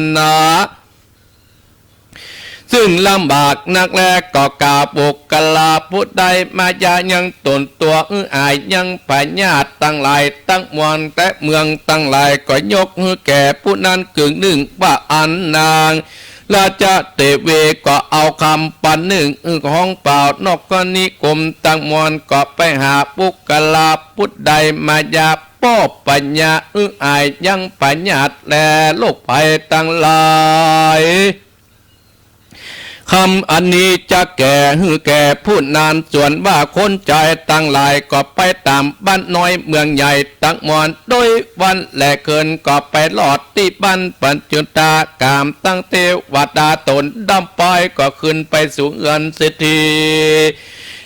ซึ่งลำบากนักแลก็กาบุกกลาผู้ใดมายายังตนตัวอายยังปัญญาตั้งหลายตั้งมวลแต่เมืองตั้งหลายก็ยกแก่ผู้นั้นกึ่งหนึ่งว่าอันนางราชเทเวก็เอาคำปันหนึ่งของเปล่านอกกนิคมตั้งมวลก็ไปหาปุกกลาผู้ใดมายาป้อปัญญาอายยังปัญญาแลโลกภัยตั้งหลาย คำอันนี้จะแก่หือแก่พูดนานส่วนว่าคนใจตั้งหลายก็ไปตามบ้านน้อยเมืองใหญ่ตั้งมอนโดยวันแหลกเกินก็ไปหลอดที่บ้านปัญจุตากามตั้งเทวดาตนดำปอยก็ขึ้นไปสู่เงินเศรษฐี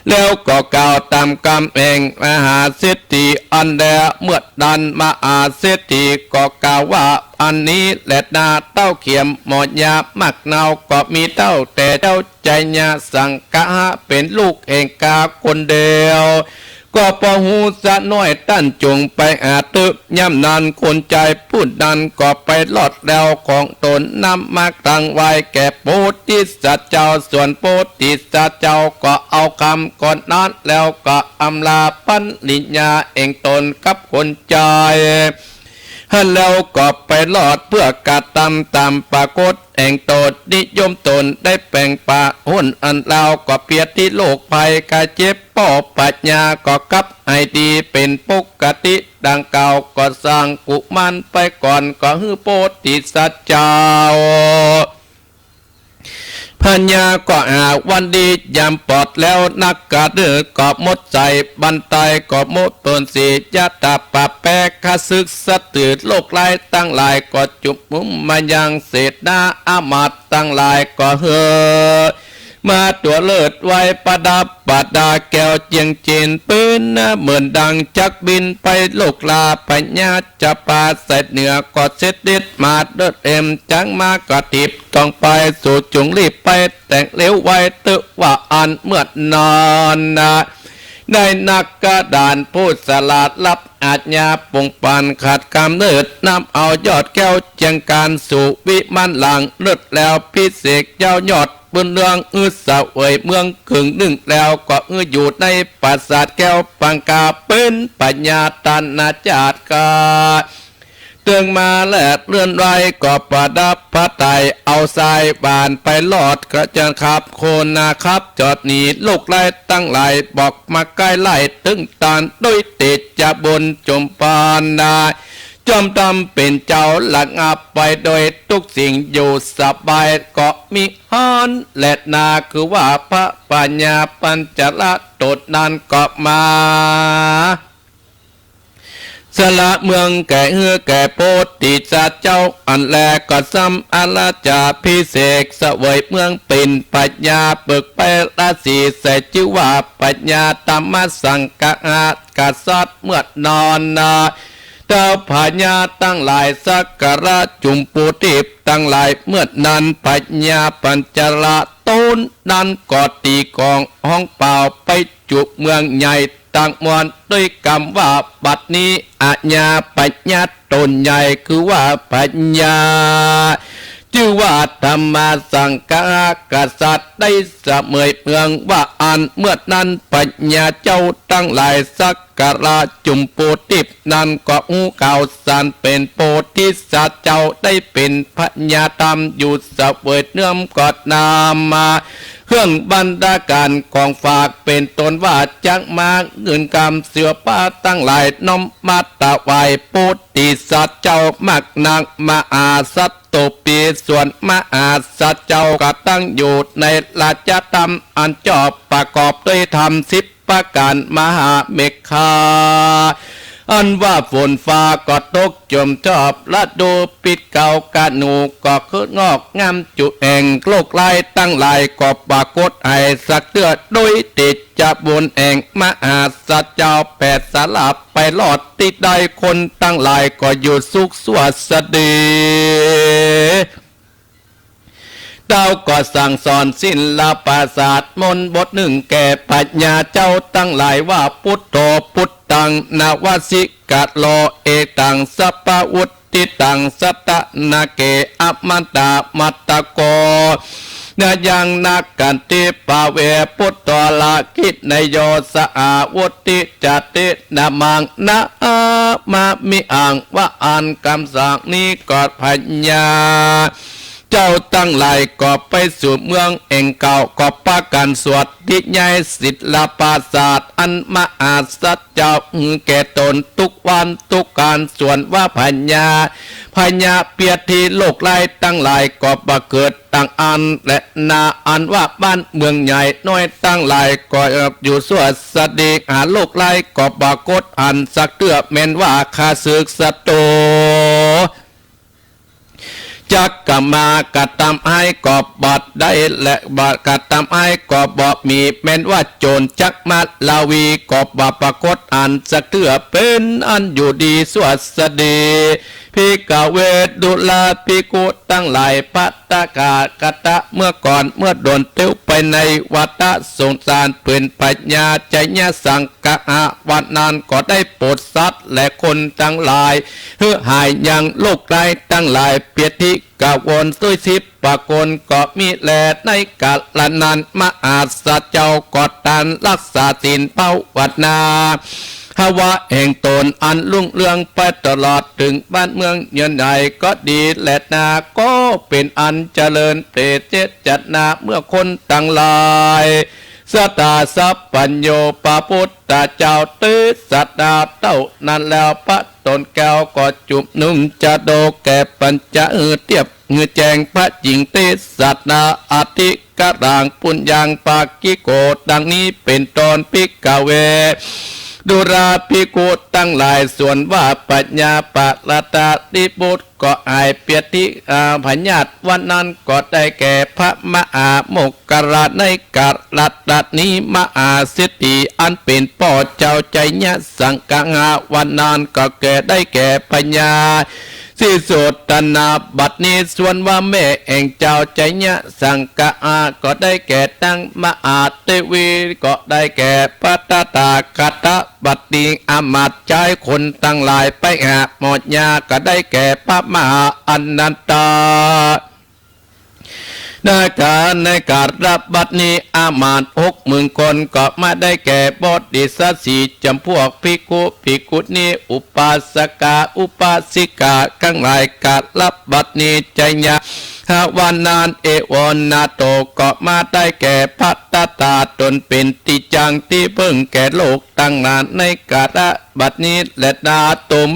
แล้วก็กล่าวตามกรรมเองมหาเศรษฐีอันแดเมื่อดันมหาเศรษฐีก็กล่าวว่าอันนี้แหละนาเต้าเขียมหมอดยามักเนาก็มีเต้าแต่เจ้าใจญาสังกะเป็นลูกเองกาคนเดียวก็พอหูสะน้อยตั้นจงไปอาตึบย่ำนานคนใจพูดดันก็ไปลอดแล้วของตนนำมาตั้งไว้แก่โพธิสัตว์เจ้าส่วนโพธิสัตว์เจ้าก็เอาคำก่อนนั้นแล้วก็อำลาปัญญิญาเองตนกับคนใจแล้วก็ไปลอดเพื่อกระทำตามปรากฏแห่งตนนิยมตนได้แปลงปะหุ่นอันเราก็เพียรที่โลกภัยกายเจ็บป่อปัญญาก็กลับให้ดีเป็นปกติดังเก่าก็สร้างกุมันไปก่อนก็ฮือโพธิสัตว์เจ้าพัญญาก็วันดียามปลอดแล้วนักกะเดือกอบมดใจบันไตกอบมดตนสียะตาปะแปกขศึกสะตืดโลกลายตั้งหลายก็จุบมุมมายังเศษหน้าอามาตตั้งหลายก็เฮอมาตัวเลิศไว้ประดับปัดาแก้วเจียงเจนปืนเหมือนดังจักบินไปโลกลาปัญญาจะปาใส่เหนือกอดเสด็จมาเดิดเอ็มจังมากระติบต้องไปสู่จงรีบไปแต่งเลี้ยวไว้ตึว่าอันเมื่อนอนได้นักกระดานผู้สลาดรับอาจญาปงปานขาดกำเนิดนำเอายอดแก้วเจียงการสู่วิมันหลังเลิศแล้วพิเศษเจ้ายอดบนเรื่องสะเวยเมืองขึงหนึ่งแล้วก็อยู่ในปราสาทแก้วปังกาเป็นปัญญาตันนาจาดกาเตืองมาแลดเลื่อนไรก็ประดับพระไตรเอาทรายบานไปลอดกระจันขับโคนนาครับจอดหนีลูกไล่ตั้งหลายบอกมาใกล้ไล่ตึงตานด้วยติดจะบนจมปานนาจอมดำเป็นเจ้าหลักอับไปโดยทุกสิ่งอยู่สบายก็มีฮอนและนาคือว่าพระปัญญาปัญจละตดนั้นก็มาสละเมืองแก่เฮือแก่โพธิสัตว์เจ้าอันแลก็ซ้ำอาลาจาพิเศษเสวยเมืองเป็นปัญญาเบิกไปราศีใส่ชื่อว่าปัญญาธรรมสังกะกษัตริย์เมื่อนอนเจ้าพญาตั้งหลายสักการะจุมปูทิพตั้งหลายเมื่อนั้นปัญญาปัญจละต้นนั้นก็ตีกองห้องเปล่าไปจุเมืองใหญ่ตั้งมวลด้วยคำว่าบัดนี้อาญาปัญญาตนใหญ่คือว่าปัญญาชื่อว่าธรรมสังฆกษัตริย์ได้เสมอเมืองว่าอันเมื่อนั้นปัญญาเจ้าตั้งหลายสักการะจุมโพธินั้นก็เก่าสารเป็นโพธิสัตว์เจ้าได้เป็นปัญญาธรรมอยู่เสวยเนื่อมกอดนามมาเครื่องบรรดาการของฝากเป็นตนว่าจักมาเงินกรรมเสือป้าตั้งหลายน้อมมาตะไวโพธิสัตว์เจ้ามักนางมาอาสัตตปีส่วนมหาสัจเจ้าก็ตั้งอยู่ในราชธรรมอันจอบประกอบด้วยธรรม10ประการมหาเมฆคาอันว่าฝนฟ้าก็ตกจมจอบละดูปิดเก่ากะหนูก็คืองอกงามจุแห่งโลกลายตั้งหลายก็ปรากฏให้สักเตือโดยติดจะบนแห่งมหาสัจเจ้าแปดสลับไปหลอดติดได้คนตั้งหลายก็อยู่สุขสวัสดีเจ้าก็สั่งสอนศิลปศาสตร์มนต์บทหนึ่งแก่ปัญญาเจ้าตั้งหลายว่าพุทโธพุทธังนวสิกะโลเอตังสัพพะวุติตังสัตตนาเกอัมมันตามัตตะโกนายังนักกันติปะเวพุทธละกิจในโยสะอาวุติจตินามังนะมามิอังว่าอันคำสั่งนี้กอดปัญญาเจ้าตั้งหลายก็ไปสู่เมืองเองเก่าก็ปากันสวดดิญายศิลปศาสตร์อันมหาสัจเจ้าแก่ตนทุกวันทุกการส่วนว่าปัญญา พญาเปียทีโลกไล่ตั้งหลายก็บัเกิดตั้งอันและนาอันว่าบ้านเมืองใหญ่น้อยตั้งหลายก็อยู่สวดสดีหาโลกไล่ก็บักดอันสักเตื้อแม่นว่าคาศึกศัตรูจักกมากระทำให้กอบบัดได้และบากระทำให้กอบบอกมีแม้นว่าโจรจักมาลาวีกอบบาปรากฏอันสักเถื่อเป็นอันอยู่ดีสวัสดีพิกเวทดุลาภิกุตั้งหลายปัตตกากตะเมื่อก่อนเมื่อโดนเตี้ยวไปในวัฏสงสารเปื่อนปัญญาใจญาสังกะอาวันนั้นก็ได้โปรดสัตว์และคนตั้งหลายเพื่อหายยังโลกไร้ตั้งหลายเปียทิกะวนตุยทิพปะกลก็มีแลในกาลนันมหาสัจเจ้ากอดตันรักษาศีลเป้าวัดนาภาวะแห่งตนอันรุ่งเรืองไปตลอดถึงบ้านเมืองเยือนใดก็ดีและนาก็เป็นอันเจริญเปรตเจจัดนาเมื่อคนตั้งหลายสตาสัพปัญโยปาพุทธเจ้าตื้อสัตดาเต้านั้นแล้วพระตนแก้วก็จุบนุ่มจะโดแก่ปัญจเทียบเงือแจงพระหญิงเตสัตนาอธิกะรางปุญญังปากิโกดังนี้เป็นตอนภิกขเวดุราภิกขุตั้งหลายส่วนว่าปัญญาปะละตาติบุตรก็อายเปียติพญาตวันนั้นก็ได้แก่พระมหาโมกขราชในกาลัตนี้มหาสิทธิอันเป็นป่อเจ้าใจญะสังกังวันนั้นก็แก่ได้แก่ปัญญาสิโสตนาบัดนี้ส่วนว่าแม่แห่งเจ้าใจญะสังกะอาก็ได้แก่ตั้งมหาเทวีก็ได้แก่ปัตตากัตะบัดนี้อามาตย์ใจคนตั้งหลายไปหาหมดยาก็ได้แก่พระมหาอนันตาในการรับบัดนี้อามาตย์60,000 คนก็มาได้แก่บดิสัตสีจำพวกภิกขุนี้อุปาสกาอุปาสิกาข้างหลายการรับบัดนี้ใจญาวันนานเอวอนนาโตก็มาได้แก่พัตตาตนเป็นติจังที่เพิ่งแก่โลกตั้งนานในกาลบัดนี้และนาตุม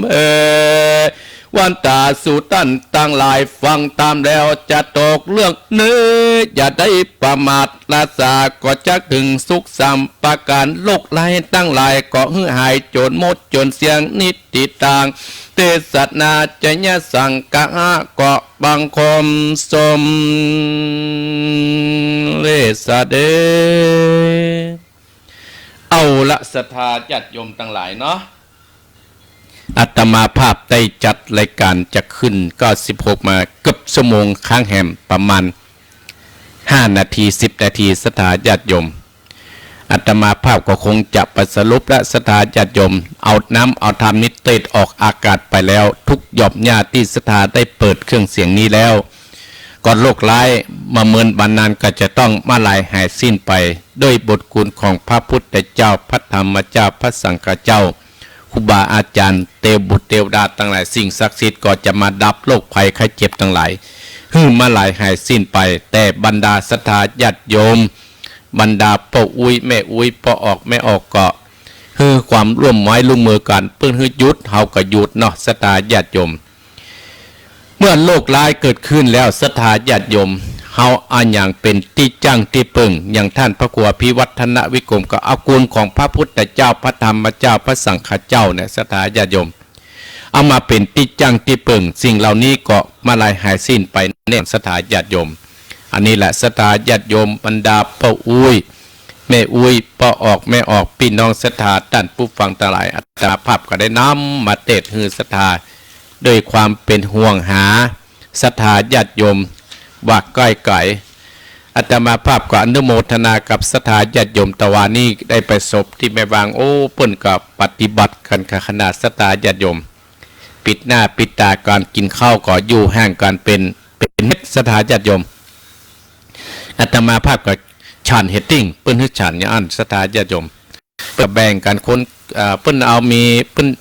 วันตาสุตันตั้งหลายฟังตามแล้วจะตกเรื่องเนื้ออย่าได้ประมาทลาสาก็จะถึงสุขสัมปการโลกไร้ตั้งหลายก็หื้อหายโจรหมดจนเสียงนิติต่างเทศนาจะญะสังกะก็บังคมสมเลสเดเอาละศรัทธาญาติโยมทั้งหลายเนาะอาตมาภาพได้จัดรายการจะขึ้น96มาเกือบชั่วโมงค้างแหมประมาณ5 นาที10 นาทีศรัทธาญาติโยมอาตมาภาพก็คงจะประสรุปและศรัทธาญาติโยมเอาน้ำเอาธรรมนิเตศออกอากาศไปแล้วทุกหยอบหญ้าที่ศรัทธาได้เปิดเครื่องเสียงนี้แล้วก่อนโลกร้ายมาเมินบรรนานก็จะต้องมาลายหายสิ้นไปด้วยบทคุณของพระพุทธเจ้าพระธรรมเจ้าพระสังฆเจ้าครูบาอาจารย์เทวบุตรเทวดาทั้งหลายสิ่งศักดิ์สิทธิ์ก็จะมาดับโรคภัยไข้เจ็บทั้งหลายมาหลายหายสิ้นไปแต่บรรดาศรัทธาญาติโยมบรรดาพ่ออุ้ยแม่อุ้ยพ่อออกแม่ออกก็ความร่วมไม้ร่วมมือกันเพื่อหยุดเฮาก็หยุดเนาะศรัทธาญาติโยมเมื่อโรคร้ายเกิดขึ้นแล้วศรัทธาญาติโยมเฮาอันอย่างเป็นที่จังที่ปึงอย่างท่านพระครูอภิวัฒนวิกรมก็เอาคุณของพระพุทธเจ้าพระธรรมเจ้าพระสังฆเจ้าเนี่ยศรัทธาญาติโยมเอามาเป็นที่จังที่ปึงสิ่งเหล่านี้ก็มาลายหายสิ้นไปแน่ศรัทธาญาติโยมอันนี้แหละศรัทธาญาติโยมบรรดาพ่ออุ้ยแม่อุ้ยพ่อออกแม่ออกพี่น้องศรัทธาท่านผู้ฟังทั้งหลายอาตมาภาพก็ได้นำมาเทศน์ศรัทธาด้วยความเป็นห่วงหาศรัทธาญาติโยมว่าใกล้ไก่อาตมาภาพก็อนุโมทนากับศรัทธาญาติโยมตะวันนี้ได้ไปศพที่แม่บางโอ้เปิ้นกับปฏิบัติกันขนาดศรัทธาญาติโยมปิดหน้าปิดตาการกินข้าวก็อยู่ห่างกันเป็นเม็ดศรัทธาญาติโยมอาตมาภาพก็ฉันเฮตติ้งเปิ้นฮึฉันอย่างอันศรัทธาญาติโยมเพื่อแบ่งกันคนเปิ้นเ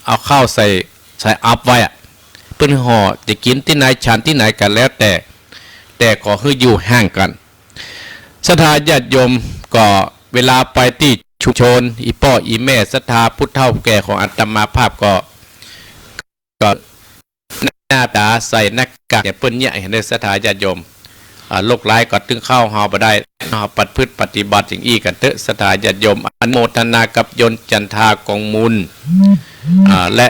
อาข้าวใส่อัพไว้เปิ้นห่อจะกินที่ไหนฉันที่ไหนกันแล้วแต่ขอให้อยู่ห่างกันศรัทธาญาติโยมก็เวลาไปที่ชุมชนอีพ่ออีแม่ศรัทธาพุทธเฒ่าแก่ของอาตมาภาพก็ หน้าตาใส่หน้ากากอย่าเปิ้นเนี่ยเห็นในสถานญาติโยมโรคร้ายก็ตึงเข้าหอบ่ได้หอปัดพืชปฏิบัติอย่างอี้กันเถอะสถานญาติโยมอนุโมทนากับยนต์จันทากองมูลและ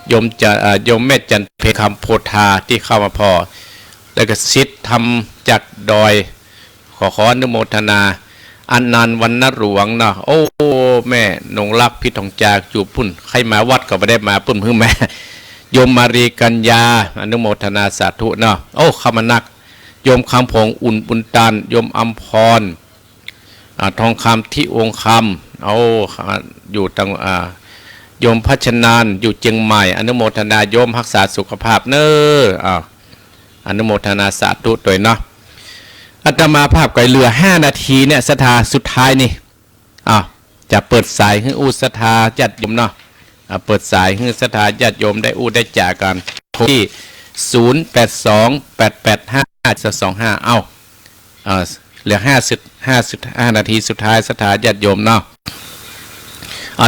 โยมจะโยมแม่จันเพคำโพธาที่เข้ามาพอแล้วก็ซิดทำจากดอยขออนุโมทนาอันนันวันนหลวงเนาะโอ้แม่นงรักพิทองจากจูบพุ่นใครมาวัดก็ไม่ได้มาพุ่นพึ่งแม่โยมมารีกัญญาอนุโมทนาสาธุเนาะโอ้ขมานักโยมคำผงอุ่นบุญตันโยมอัมพรทองคำที่องค์คำเอาอยู่ตังโยมพัชนานอยู่เชียงใหม่อนุโมทนาโยมรักษาสุขภาพเนออนุโมทนาสาธุโดยเนาะอาตมาภาพไก่เรือ5 นาทีเนี่ยศรัทธาสุดท้ายนี่จะเปิดสายให้ศรัทธาญาติโยมเนาะเปิดสายให้ศรัทธาญาติโยมได้ได้จากกันที่08288525เหลือ55 นาทีสุดท้ายศรัทธาญาติโยมเนาะ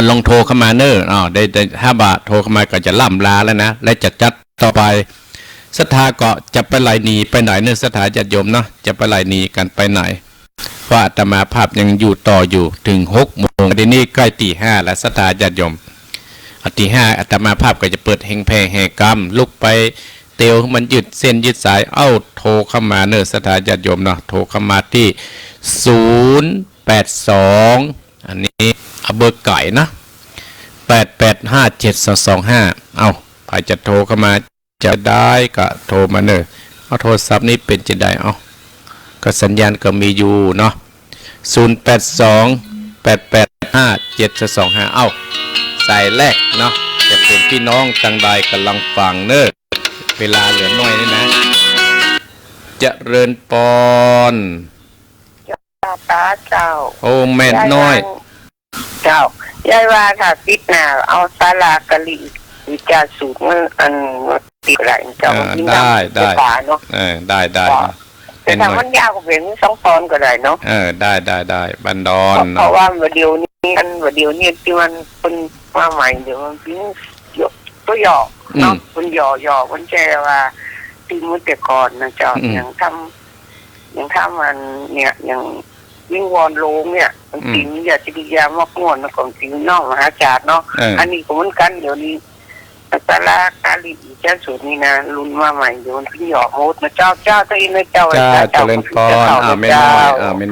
ลองโทรเข้ามาเนอได้5 บาทโทรเข้ามาก็จะล่ำลาแล้วนะและจะจัดต่อไปศรัทธาก็จะไปไหลหนีไปไหนเนื้อศรัทธาญาติโยมเนาะจะไปไหลหนีกันไปไหนเพราะอาตมาภาพยังอยู่ต่ออยู่ถึง6 โมงเดี๋ยวนี้ใกล้ตี 5แล้วศรัทธาญาติโยมตี 5อาตมาภาพก็จะเปิดแห่งแพร่แห่กรรมลุกไปเตียวมันยืดเส้นยืดสายโทรเข้ามาเนื้อศรัทธาญาติโยมเนาะโทรเข้ามาที่082อันนี้เบอร์ไก่นะ8857225ใครจะโทรเข้ามาจะได้ก็โทรมาเนอะโทรศัพท์นี้เป็นจะได้ก็สัญญาณก็มีอยู่เนาะ0828857225สายแรกเนาะจะเป็นพี่น้องจังใดกำลังฟังเนอะเวลาเหลือน้อยนี่นะเจริญปอน
ตาเจ้า
โอ้แม่น้อย
เจ้ายายว่าถ้าติดหน้าเอาศาลากะลีวิจารสูตรอันติดอะไรเจ้า
ได้
เนาะ
ได้
แต่ถ้ามันยาวกว่าเป็น2 ตอนก็ได้เนาะ
ได้บันดอน
เพราะว่าเดี๋ยวนี้ที่มันเป็นมาใหม่เดี๋ยวมันเป็นตัวหยอกเนาะมันหยอกมันแจว่าตีมุตเตก่อนนะเจ้าอย่างทำมันเนี่ยอย่างยิ่งวอนโลงเนี่ยมันตีนอย่าจิตยามากงวนของตีนนอกมหาจารย์เนาะอันนี้ก็เหมือนกันเดี๋ยวนี้ศาลากาลีเจ้าสูตรนี้นะรุ่นมาใหม่เดี๋ยวมันขึ้นหยอกโมดนะเจ้าตัวเองนะเจ้า
เจริญปอนไม่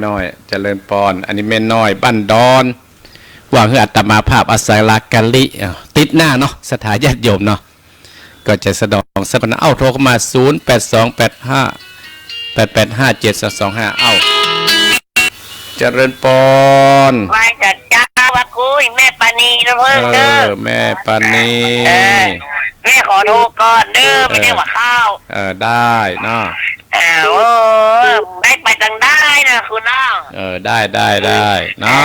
น้อยเจริญปอนอันนี้ไม่น้อยบ้านดอนว่าคืออาตมาภาพอาศัยลากาลิติดหน้าเนาะสถานญาติโยมเนาะก็จะสะดองสักนะโทรเข้ามา0828857225เจริญปอน
ไหว้จัดจ้าว่าคุยแม่ปานีนะเพิ่ง
แม่ปานี
แม่ขอโทรก่อนไม่ได้ว่าข้าว
ได้เนาะ
ได้ไปจังได้นะคุณน้อง
ได้เนาะ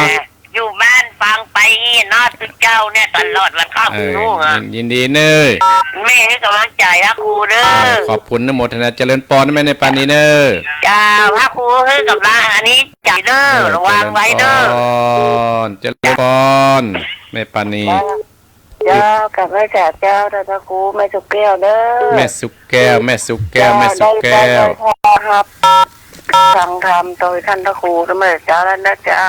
อยู่บ้านฟังไปนอดทุกเจ้าเนี่ยตลอดวันข้าวคุณลูก
ยินดีเนย
แม่ให้กำลังใจฮะครูเน
ขอบคุณนะโมทนาเจริญปอนแม่ในปานีเนย
จ้าพระครูให้กำลังอันนี้ใจเนอระวังไว้เน
เจริญปอนแม่ปานี
เจ้ากับแม่แจ๋เจ้าพระครูแม่สุกแก้วเน
แม่สุกแก้วแม่สุกแก้ว
ครับฟังธรรมโดยท่านพระครูและแม่เจ้าแล้วนะเจ้า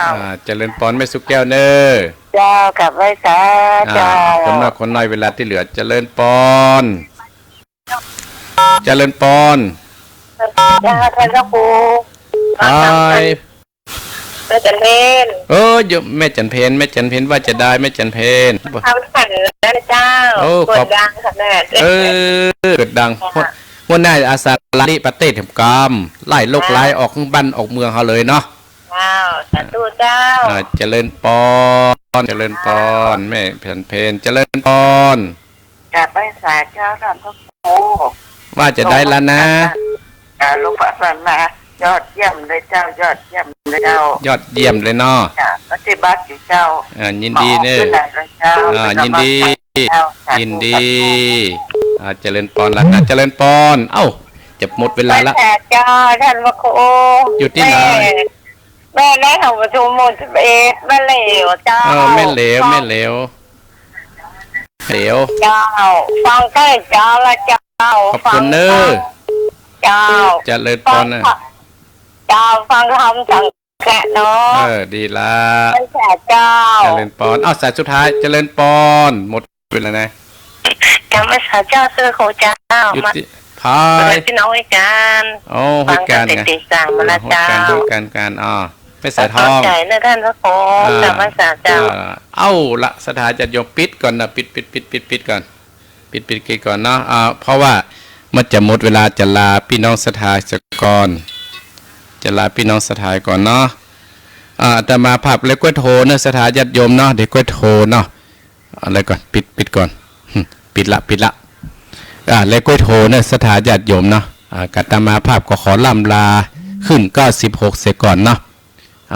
เจริญปอนแม่สุกแก้วเนอ
เจ้ากับไว้สาเจ้า
คนน้อยเวลาที่เหลือเจริญปอนเจริญปอน
เจ้าท่านพระครูแม่จันเพน
แม่จันเพนว่าจะได้แม่จันเพน
ทำขันแล้วเจ้ากดดังขนาด
เกิดดังวันหน้าอาสาลาลิประเทศแห่งกรรมไล่โลกไล่ออกบ้านออกเมืองเขาเลยเนาะ
สาธุเจ้า
เจริญปอนแม่จันเพนเจริญปอน
กลับไปสายเจ้าท่านพระครู
ว่าจะได้แล้วนะ
ลูกพระสันมายอดเยี่ยมเลยเจ้ายอดเยี่ยมเลยเจ้าย
อดเยี่ยมเลยเนาะ
ปฏิบัติอยู่เจ้า
ยินดีเนอะยินดีเจริญปอนแล้วนะเจริญปอนจะหมดเวลาละ
เจ้าท่านพระครู
อยู่ที่ไหน
แม่ได้ของประชุมหมด11แม่เหลวเจ้า
แม่เหลวเจ้า
ฟังใกล้เจ้าละเจ้า
ขอบคุณเนอ
เจ้า
เจริญพรนะ
เจ้าฟังคำสั่งแกะเนาะ
ดีละ
เจ้า
เจริญพรสายสุดท้ายเจริญพรหมดเวลานะ
จำภาษาเจ้าเสื้อโคเจ้า
ยุ
มา
ติพา
มาย พี่น้องให้กัน
โอ้ให้การไง
ติดสั่งมาละเจ้า
ให้การไปใส่ทอง
ใจนะท่านพระครูจำภาษาเจ้า
เอาละสถานจัดโยมปิดก่อนนะปิดก่อนปิดก่อนเนาะเพราะว่ามันจะหมดเวลาจะลาพี่น้องสถานก่อนจะลาพี่น้องสถานก่อนเนาะแต่มาผับเล็กกล้วยโทเนาะสถานยัดโยมเนาะเด็กกล้วยโทเนาะอะไรก่อนปิดก่อนปิดละเล็กกล้วยโทเนาะสถานยัดโยมเนาะกัตมาภาพก็ขอล่ำลาขึ้น96เสียก่อนเนาะ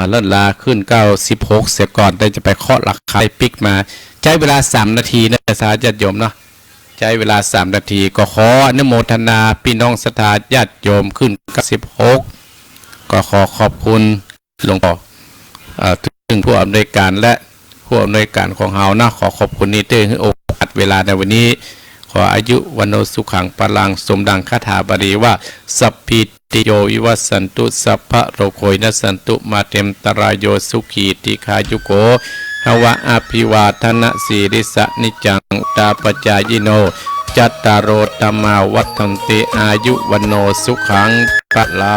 เลิศลาขึ้น96เสียก่อนได้จะไปเคาะหลักขายปิกมาใช้เวลา3นาทีนะสถานยัดโยมเนาะใช้เวลา3นาทีก็ขออนุโมทนาพี่น้องสถานญาติโยมขึ้น96ก็ขอขอบคุณหลวงพ่อถึงผู้อำนวยการและผู้อำนวยการของเฮานะขอขอบคุณนี้ด้วยโอกาสเวลาในวันนี้ขออายุวันโนสุขังพลังสมดังคาถาบาลีว่าสัพพิติโยวิวัสสันตุสัพพะโรโคยนัสสันตุมาเตมตรายโยสุขีติคายุโกภวะอภิวาทนะสีริสะนิจังตาปจายโนจัตตารโอตมาวัฏันติอายุวันโนสุขังพลัง